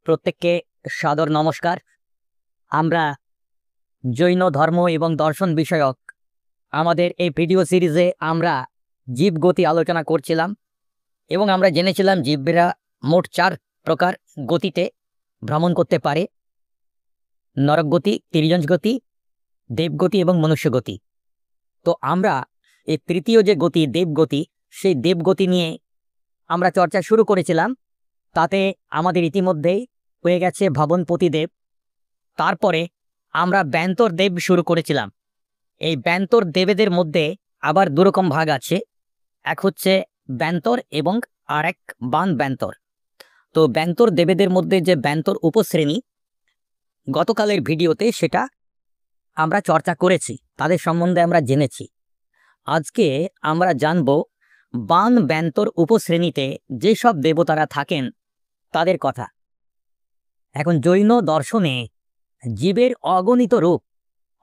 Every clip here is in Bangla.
প্রত্যেককে সাদর নমস্কার। আমরা জৈন ধর্ম এবং দর্শন বিষয়ক আমাদের এই ভিডিও সিরিজে আমরা জীবগতি আলোচনা করছিলাম এবং আমরা জেনেছিলাম জীবরা মোট 4 প্রকার গতিতে ভ্রমণ করতে পারে: নরকগতি, তির্যঞ্চ গতি, দেবগতি এবং মনুষ্যগতি। তো আমরা এই তৃতীয় যে গতি দেবগতি, সেই দেবগতি নিয়ে আমরা চর্চা শুরু করেছিলাম। তাতে আমাদের ইতিমধ্যেই হয়ে গেছে ভবনপতি দেব। তারপরে আমরা ব্যন্তর দেব শুরু করেছিলাম। এই ব্যন্তর দেবেদের মধ্যে আবার দুরকম ভাগ আছে, এক হচ্ছে ব্যন্তর এবং আর এক বান ব্যন্তর। তো ব্যন্তর দেবেদের মধ্যে যে ব্যন্তর উপশ্রেণী, গতকালের ভিডিওতে সেটা আমরা চর্চা করেছি, তাদের সম্বন্ধে আমরা জেনেছি। আজকে আমরা জানব বান ব্যন্তর উপশ্রেণীতে যেসব দেবতারা থাকেন তাদের কথা। এখন জৈন দর্শনে জীবের অগণিত রূপ,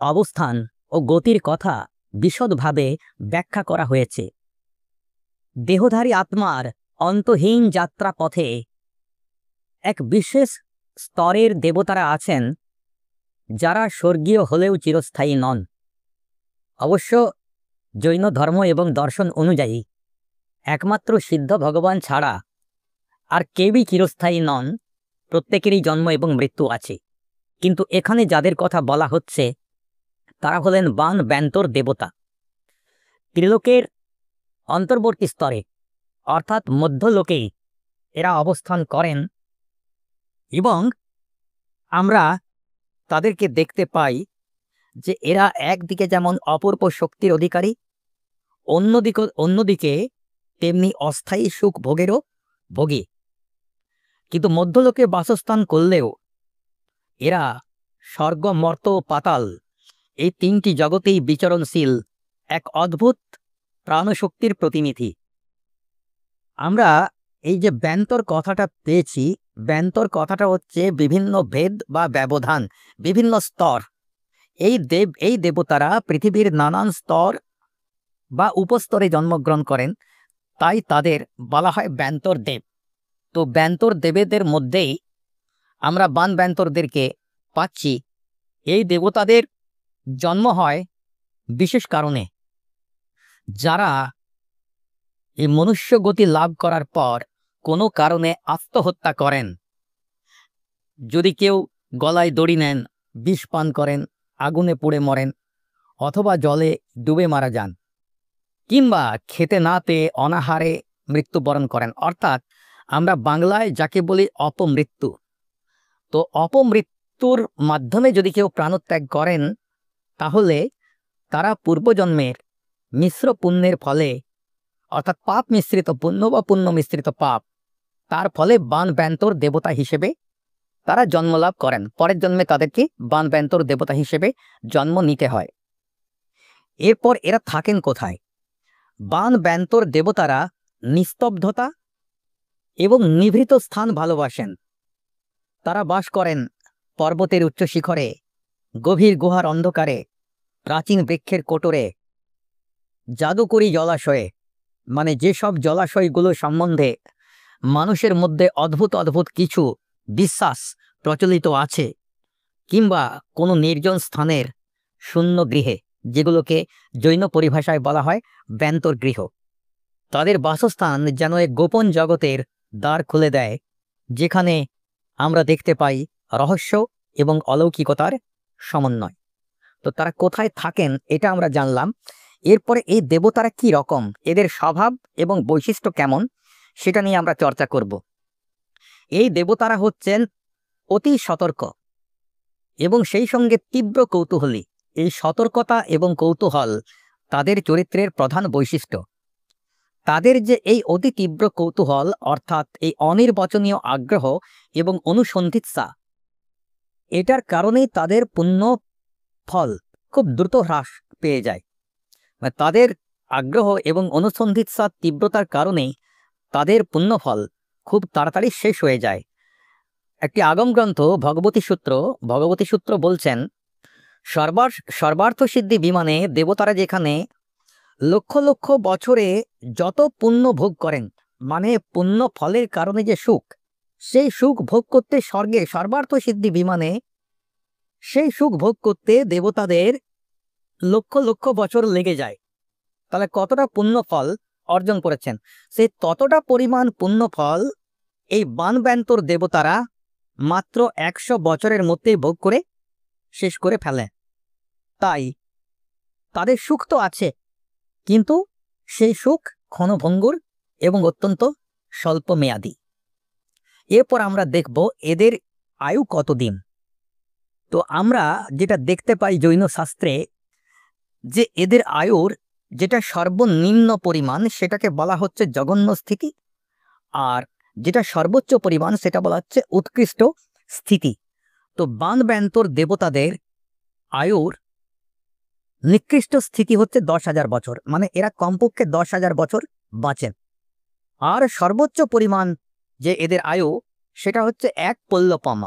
অবস্থান ও গতির কথা বিশদভাবে ব্যাখ্যা করা হয়েছে। দেহধারী আত্মার অন্তহীন যাত্রা পথে এক বিশেষ স্তরের দেবতারা আছেন যারা স্বর্গীয় হলেও চিরস্থায়ী নন। অবশ্য জৈন ধর্ম এবং দর্শন অনুযায়ী একমাত্র সিদ্ধ ভগবান ছাড়া আর কেউই চিরস্থায়ী নন, প্রত্যেকেরই জন্ম এবং মৃত্যু আছে। কিন্তু এখানে যাদের কথা বলা হচ্ছে তারা হলেন বান ব্যন্তর দেবতা। ত্রিলোকের অন্তর্বর্তী স্তরে অর্থাৎ মধ্যলোকেই এরা অবস্থান করেন এবং আমরা তাদেরকে দেখতে পাই যে এরা একদিকে যেমন অপূর্ব শক্তির অধিকারী, অন্যদিকে তেমনি অস্থায়ী সুখ ভোগেরও ভোগী। কিন্তু মধ্যলোকে বাসস্থান করলেও এরা স্বর্গ, মর্ত ও পাতাল এই 3টি জগতেই বিচরণশীল এক অদ্ভুত প্রাণশক্তির প্রতিনিধি। আমরা এই যে ব্যন্তর কথাটা পেয়েছি, ব্যন্তর কথাটা হচ্ছে বিভিন্ন ভেদ বা ব্যবধান, বিভিন্ন স্তর। এই দেবতারা পৃথিবীর নানান স্তর বা উপস্তরে জন্মগ্রহণ করেন, তাই তাদের বলা হয় ব্যন্তর দেব। তো ব্যন্তর দেবেদের মধ্যেই আমরা বান ব্যন্তরদেরকে পাচ্ছি। এই দেবতাদের জন্ম হয় বিশেষ কারণে। যারা এই মনুষ্য গতি লাভ করার পর কোনো কারণে আত্মহত্যা করেন, যদি কেউ গলায় দড়ি নেন, বিষ পান করেন, আগুনে পুড়ে মরেন, অথবা জলে ডুবে মারা যান, কিংবা খেতে না পেয়ে অনাহারে মৃত্যুবরণ করেন, অর্থাৎ আমরা বাংলায় যাকে বলি অপমৃত্যু। তো অপমৃত্যুর মাধ্যমে যদি কেউ প্রাণত্যাগ করেন, তাহলে তারা পূর্বজন্মের মিশ্র পুণ্যের ফলে, অর্থাৎ পাপ মিশ্রিত পুণ্য বা পুণ্য মিশ্রিত পাপ, তার ফলে বান ব্যন্তর দেবতা হিসেবে তারা জন্মলাভ করেন। পরের জন্মে তাদেরকে বান ব্যন্তর দেবতা হিসেবে জন্ম নিতে হয়। এরপর এরা থাকেন কোথায়? বান ব্যন্তর দেবতারা নিস্তব্ধতা এবং নিভৃত স্থান ভালোবাসেন। তারা বাস করেন পর্বতের উচ্চ শিখরে, গভীর গুহার অন্ধকারে, প্রাচীন বৃক্ষের কোটরে, জাদুকরী জলাশয়ে, মানে যেসব জলাশয়গুলো সম্বন্ধে মানুষের মধ্যে অদ্ভুত অদ্ভুত কিছু বিশ্বাস প্রচলিত আছে, কিংবা কোনো নির্জন স্থানের শূন্য গৃহে, যেগুলোকে জৈন পরিভাষায় বলা হয় ব্যন্তর গৃহ। তাদের বাসস্থান যেন এক গোপন জগতের দ্বার খুলে দেয়, যেখানে আমরা দেখতে পাই রহস্য এবং অলৌকিকতার সমন্বয়। তো তারা কোথায় থাকেন এটা আমরা জানলাম। এরপরে এই দেবতারা কি রকম, এদের স্বভাব এবং বৈশিষ্ট্য কেমন, সেটা নিয়ে আমরা চর্চা করব। এই দেবতারা হচ্ছেন অতি সতর্ক এবং সেই সঙ্গে তীব্র কৌতূহলী। এই সতর্কতা এবং কৌতূহল তাদের চরিত্রের প্রধান বৈশিষ্ট্য। তাদের যে এই অতি তীব্র কৌতূহল, অর্থাৎ এই অনির্বচনীয় আগ্রহ এবং অনুসন্ধিৎসা, এটার কারণেই তাদের পুণ্য ফল খুব দ্রুত হ্রাস পেয়ে যায়। তাদের আগ্রহ এবং অনুসন্ধিৎসার তীব্রতার কারণেই তাদের পুণ্যফল খুব তাড়াতাড়ি শেষ হয়ে যায়। একটি আগম গ্রন্থ ভগবতী সূত্র বলছেন, সর্বার্থ সিদ্ধি বিমানে দেবতারা যেখানে লক্ষ লক্ষ বছরে যত পুণ্য ভোগ করেন, মানে পুণ্য ফলের কারণে যে সুখ, সেই সুখ ভোগ করতে স্বর্গে সর্বার্থ সিদ্ধি বিমানে সেই সুখ ভোগ করতে দেবতাদের লক্ষ লক্ষ বছর লেগে যায়। তাহলে কতটা পুণ্যফল অর্জন করেছেন, সে ততটা পরিমাণ পুণ্যফল এই বানব্যান্তর দেবতারা মাত্র 100 বছরের মধ্যেই ভোগ করে শেষ করে ফেলে। তাই তাদের সুখ তো আছে, কিন্তু সেই সুখ ক্ষণভঙ্গুর এবং অত্যন্ত স্বল্প মেয়াদী। এরপর আমরা দেখব এদের আয়ু কতদিন। তো আমরা যেটা দেখতে পাই জৈন শাস্ত্রে, যে এদের আয়ুর যেটা সর্বনিম্ন পরিমাণ সেটাকে বলা হচ্ছে জঘন্য স্থিতি, আর যেটা সর্বোচ্চ পরিমাণ সেটা বলা হচ্ছে উৎকৃষ্ট স্থিতি। তো বানব্যান্তর দেবতাদের আয়ুর নিকৃষ্ট স্থিতি হচ্ছে 10,000 বছর, মানে এরা কমপক্ষে 10,000 বছর বাঁচেন। আর সর্বোচ্চ পরিমাণ যে এদের আয়ু সেটা হচ্ছে 1 পল্লপম।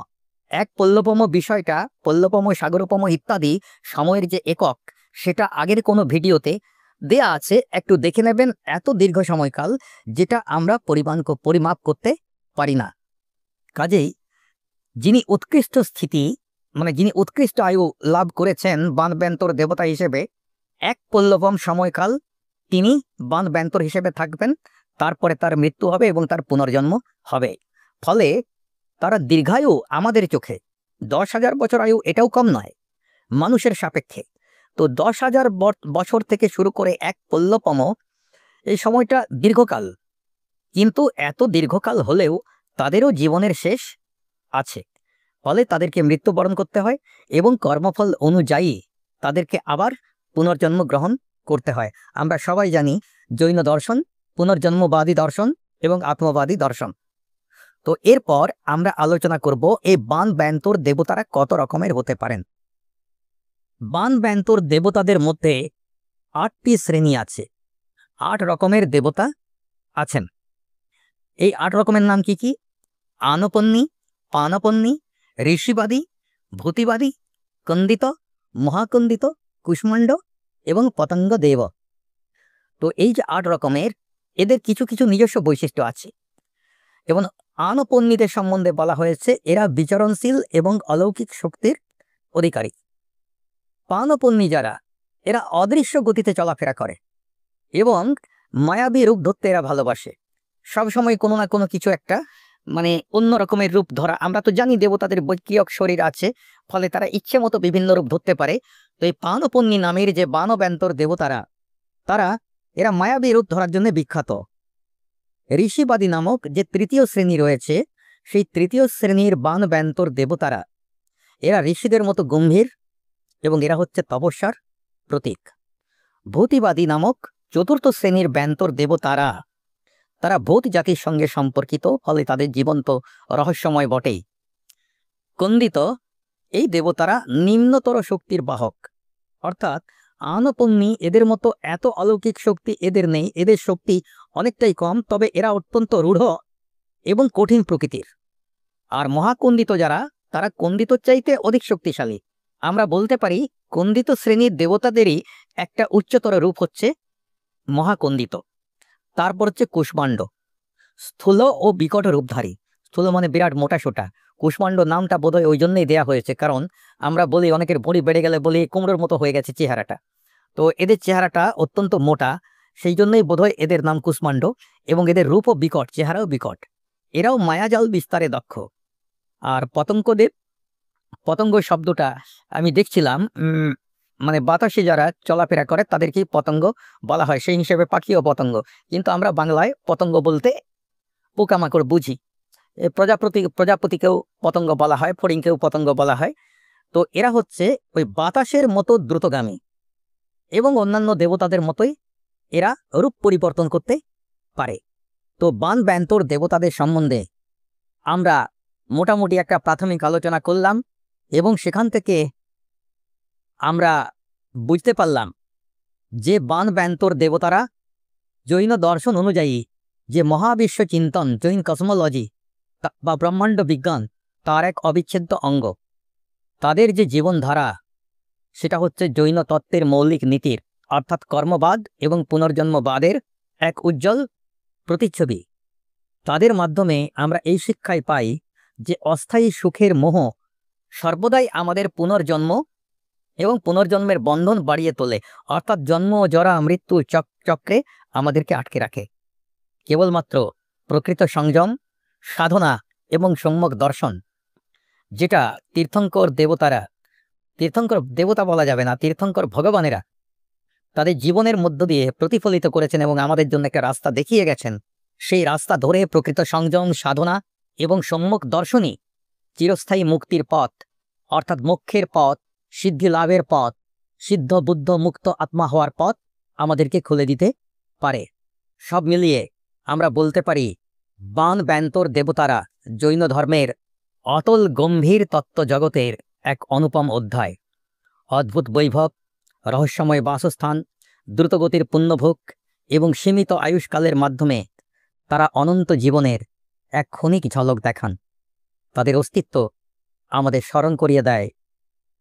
1 পল্লপম বিষয়টা, পল্লপম, সাগরপম ইত্যাদি সময়ের যে একক, সেটা আগের কোনো ভিডিওতে দেয়া আছে, একটু দেখে নেবেন। এত দীর্ঘ সময়কাল যেটা আমরা পরিমাপ করতে পারি না। কাজেই যিনি উৎকৃষ্ট স্থিতি, মানে যিনি উৎকৃষ্ট আয়ু লাভ করেছেন বানব্যান্তর দেবতা হিসেবে, 1 পল্লবম সময়কাল তিনি বানব্যান্তর হিসেবে থাকবেন, তারপরে তার মৃত্যু হবে এবং তার পুনর্জন্ম হবে। ফলে তারা দীর্ঘায়ু আমাদের চোখে। 10,000 বছর আয়ু এটাও কম নয় মানুষের সাপেক্ষে। তো 10,000 বছর থেকে শুরু করে 1 পল্লবম, এই সময়টা দীর্ঘকাল, কিন্তু এত দীর্ঘকাল হলেও তাদেরও জীবনের শেষ আছে। ফলে তাদেরকে মৃত্যুবরণ করতে হয় এবং কর্মফল অনুযায়ী তাদেরকে আবার পুনর্জন্ম গ্রহণ করতে হয়। আমরা সবাই জানি জৈন দর্শন পুনর্জন্মবাদী দর্শন এবং আত্মবাদী দর্শন। তো এরপর আমরা আলোচনা করব এই বানব্যান্তর দেবতারা কত রকমের হতে পারেন। বানব্যান্তর দেবতাদের মধ্যে 8টি শ্রেণী আছে, 8 রকমের দেবতা আছেন। এই 8 রকমের নাম কি কি? আনপন্নী, পানপন্নী, ঋষিবাদী, ভূতিবাদী, কন্দিত, মহাকন্দিত, কুষ্মাণ্ড এবং পতঙ্গ দেব। তো এই যে 8 রকমের, এদের কিছু কিছু নিজস্ব বৈশিষ্ট্য আছে। যেমন আনপন্নীদের সম্বন্ধে বলা হয়েছে এরা বিচরণশীল এবং অলৌকিক শক্তির অধিকারী। পানপন্নী যারা, এরা অদৃশ্য গতিতে চলাফেরা করে এবং মায়াবী রূপ ধরতে এরা ভালোবাসে। সবসময় কোনো না কোনো কিছু একটা, মানে অন্য রকমের রূপ ধরা। আমরা তো জানি দেবতাদের বৈক্রিয়ক শরীর আছে, ফলে তারা ইচ্ছে মতো বিভিন্ন রূপ ধরতে পারে। তো এই পানপন্নী নামের যে বানব্যান্তর দেবতারা, এরা মায়াবী রূপ ধরার জন্য বিখ্যাত। ঋষিবাদী নামক যে 3য় শ্রেণী রয়েছে, সেই 3য় শ্রেণীর বানব্যান্তর দেবতারা, এরা ঋষিদের মতো গম্ভীর এবং এরা হচ্ছে তপস্যার প্রতীক। ভূতিবাদী নামক 4র্থ শ্রেণীর ব্যান্তর দেবতারা, তারা ভূত জাতির সঙ্গে সম্পর্কিত, ফলে তাদের জীবন তো রহস্যময় বটেই। কন্দিত, এই দেবতারা নিম্নতর শক্তির বাহক, অর্থাৎ আনপন্নী এদের মতো এত অলৌকিক শক্তি এদের নেই, এদের শক্তি অনেকটাই কম, তবে এরা অত্যন্ত রূঢ় এবং কঠিন প্রকৃতির। আর মহাকন্দিত যারা, তারা কন্দিত চাইতে অধিক শক্তিশালী। আমরা বলতে পারি কন্দিত শ্রেণীর দেবতাদেরই একটা উচ্চতর রূপ হচ্ছে মহাকন্দিত। তারপর হচ্ছে কুষ্মাণ্ড, স্থূল ও বিকট রূপধারী। স্থূল মানে বিরাট মোটা সোটা। কুষ্মাণ্ড নামটা বোধহয় ওই জন্যই দেয়া হয়েছে, কারণ আমরা বলি অনেকের ভুঁড়ি বেড়ে গেলে বলি কুমড়োর মতো হয়ে গেছে চেহারাটা। তো এদের চেহারাটা অত্যন্ত মোটা, সেই জন্যই বোধহয় এদের নাম কুষ্মাণ্ড। এবং এদের রূপও বিকট, চেহারাও বিকট। এরাও মায়াজাল বিস্তারে দক্ষ। আর পতঙ্গদেব, পতঙ্গ শব্দটা আমি দেখছিলাম, মানে বাতাসে যারা চলাফেরা করে তাদেরকেই পতঙ্গ বলা হয়, সেই হিসেবে পাখি ও পতঙ্গ। কিন্তু আমরা বাংলায় পতঙ্গ বলতে পোকামাকড় বুঝি। প্রজাপতিকেও পতঙ্গ বলা হয়, ফড়িংকেও পতঙ্গ বলা হয়। তো এরা হচ্ছে ওই বাতাসের মতো দ্রুতগামী এবং অন্যান্য দেবতাদের মতোই এরা রূপ পরিবর্তন করতে পারে। তো বানব্যান্তর দেবতাদের সম্বন্ধে আমরা মোটামুটি একটা প্রাথমিক আলোচনা করলাম এবং সেখান থেকে আমরা বুঝতে পারলাম যে বানব্যান্তর দেবতারা জৈন দর্শন অনুযায়ী যে মহাবিশ্ব চিন্তন, জৈন কসমোলজি বা ব্রহ্মাণ্ড বিজ্ঞান, তার এক অবিচ্ছেদ্য অঙ্গ। তাদের যে জীবনধারা, সেটা হচ্ছে জৈন তত্ত্বের মৌলিক নীতির, অর্থাৎ কর্মবাদ এবং পুনর্জন্মবাদের এক উজ্জ্বল প্রতিচ্ছবি। তাদের মাধ্যমে আমরা এই শিক্ষায় পাই যে অস্থায়ী সুখের মোহ সর্বদাই আমাদের পুনর্জন্ম এবং পুনর্জন্মের বন্ধন বাড়িয়ে তোলে, অর্থাৎ জন্ম জরা মৃত্যু চক্রে আমাদেরকে আটকে রাখে। কেবলমাত্র প্রকৃত সংযম, সাধনা এবং সম্যক দর্শন, যেটা তীর্থঙ্কর দেবতা বলা যাবে না, তীর্থঙ্কর ভগবানেরা তাদের জীবনের মধ্য দিয়ে প্রতিফলিত করেছেন এবং আমাদের জন্য একটা রাস্তা দেখিয়ে গেছেন, সেই রাস্তা ধরে প্রকৃত সংযম, সাধনা এবং সম্যক দর্শনই চিরস্থায়ী মুক্তির পথ, অর্থাৎ মোক্ষের পথ, সিদ্ধি লাভের পথ, সিদ্ধ বুদ্ধ মুক্ত আত্মা হওয়ার পথ আমাদেরকে খুলে দিতে পারে। সব মিলিয়ে আমরা বলতে পারি বান ব্যন্তর দেবতারা জৈন ধর্মের অতল গম্ভীর তত্ত্ব জগতের এক অনুপম অধ্যায়। অদ্ভুত বৈভব, রহস্যময় বাসস্থান, দ্রুতগতির পুণ্যভোগ এবং সীমিত আয়ুষ্কালের মাধ্যমে তারা অনন্ত জীবনের এক ক্ষণিক ঝলক দেখান। তাদের অস্তিত্ব আমাদের স্মরণ করিয়ে দেয়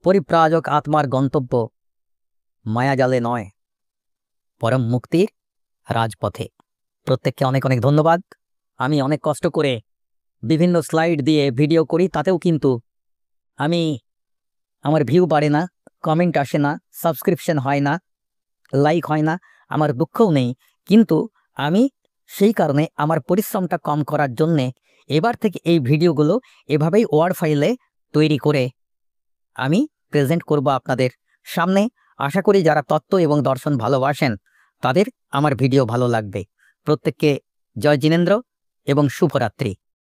পরিব্রাজক আত্মার গন্তব্য মায়াজালে নয়, পরম মুক্তির রাজপথে। প্রত্যেককে অনেক অনেক ধন্যবাদ। আমি অনেক কষ্ট করে বিভিন্ন স্লাইড দিয়ে ভিডিও করি, তাতেও কিন্তু আমার ভিউ বাড়ে না, কমেন্ট আসে না, সাবস্ক্রিপশন হয় না, লাইক হয় না, আমার দুঃখও নেই। কিন্তু আমি সেই কারণে আমার পরিশ্রমটা কম করার জন্যে এবার থেকে এই ভিডিওগুলো এভাবেই ওয়ার্ড ফাইলে তৈরি করে আমি প্রেজেন্ট করব আপনাদের সামনে। আশা করি যারা তত্ত্ব এবং দর্শন ভালোবাসেন তাদের আমার ভিডিও ভালো লাগবে। প্রত্যেককে জয় জিনেন্দ্র এবং শুভরাত্রি।